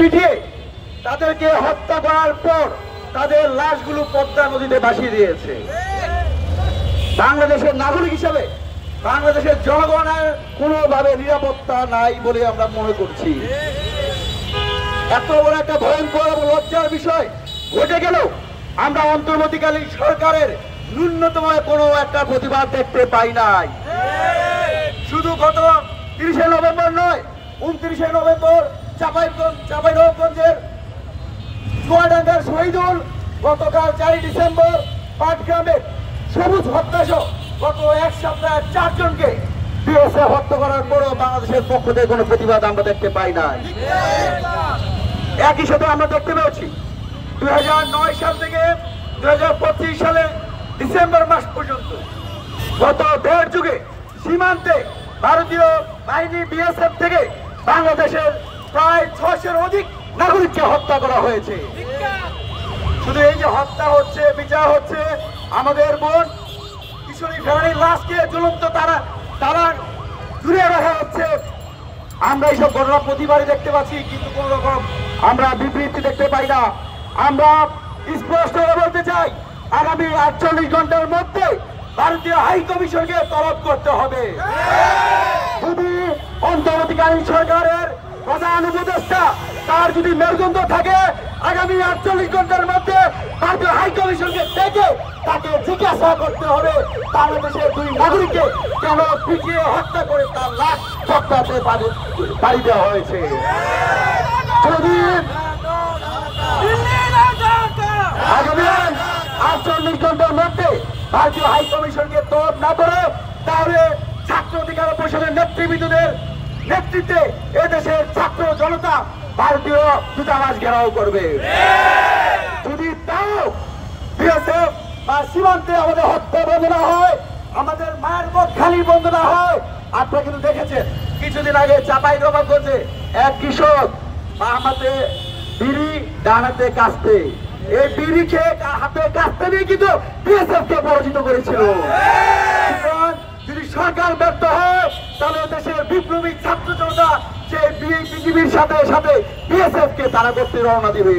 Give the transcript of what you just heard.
পিটিয়ে তাদেরকে হত্যা করার পর তাদের লাশগুলো পদ্মা নদীতে ভাসিয়ে দিয়েছে। বাংলাদেশের নাগরিক হিসেবে বাংলাদেশের জনগণের কোনোভাবে নিরাপত্তা নাই বলে আমরা মনে করছি। এত বড় একটা ভয়ঙ্কর এবং লজ্জার বিষয় ঘটে গেল, আমরা অন্তর্বর্তীকালীন সরকারের ন্যূনতম কোনো একটা প্রতিবাদ দেখতে পাই নাই। শুধু গত 30শে নভেম্বর নয়, 29শে নভেম্বর চাঁপাইনবাবগঞ্জের চুয়াডাঙ্গার শহীদুল, গতকাল 4 ডিসেম্বর পাটগ্রামের সবুজ হত্যাসহ গত এক সপ্তাহে 4 জনকে বিএসএফ হত্যা করার পরও বাংলাদেশের পক্ষ থেকে কোনো প্রতিবাদ আমরা দেখতে পাই নাই। একই সাথে আমরা দেখতে পেয়েছি 2009 সাল থেকে 2025 সালে ডিসেম্বর মাস পর্যন্ত গত 1.5 যুগে সীমান্তে ভারতীয় বাহিনী বিএসএফ থেকে বাংলাদেশের প্রায় 600-এর অধিক নাগরিককে হত্যা করা হয়েছে। শুধু এই যে হত্যা হচ্ছে, বিচার হচ্ছে, আমাদের বোন কিশোরী ফেরানির লাশকে ঝুলন্ত তারা জুড়ে রাখা হচ্ছে, আমরা এইসব ঘটনা প্রতিবারই দেখতে পাচ্ছি, কিন্তু কোন রকম আমরা বিবৃতি দেখতে পাই না। আমরা স্পষ্ট বলতে চাই, আগামী 48 ঘন্টার মধ্যে ভারতীয় হাই কমিশনকে তলব করতে হবে। যদি অন্তর্বর্তীকালীন সরকারের প্রধান উপদেষ্টা তার যদি মেরুদণ্ড থাকে, আগামী 48 ঘন্টার মধ্যে ভারতীয় হাই কমিশনকে ডেকে তাকে জিজ্ঞাসা করতে হবে বাংলাদেশের 2 নাগরিককে কেন পিটিয়ে হত্যা করে তার লাশ পদ্মাতে পাড়ি দেওয়া হয়েছে। যদি আগামী 48 ঘন্টার মধ্যে ভারতীয় হাই কমিশনকে তলব না করে, তাহলে ছাত্র অধিকার পরিষদের নেতৃবৃন্দদের নেতৃত্বে এদেশের ছাত্র জনতা ভারতীয় দূতাবাস ঘেরাও করবে। যদি তাও বিএসএফ বা সীমান্তে আমাদের হত্যা বন্ধ না হয়, আমাদের মায়ের মুখ খালি বন্ধ না হয়, আপনারা কিন্তু দেখেছেন কিছুদিন আগে চাঁপাইনবাবগঞ্জে এক কৃষক বাম হাতে বিড়ি ডান হাতে কাস্তে, এই বিড়ি খেয়ে হাতে কাস্তে নিয়ে কিন্তু বিএসএফ কে পরাজিত করেছিল। যদি সরকার ব্যর্থ হয়, তাহলে দেশের বিপ্লবী ছাত্র জনতা সেই বিজেপির সাথে বিএসএফ কে তারা করতে রওনা দিবে।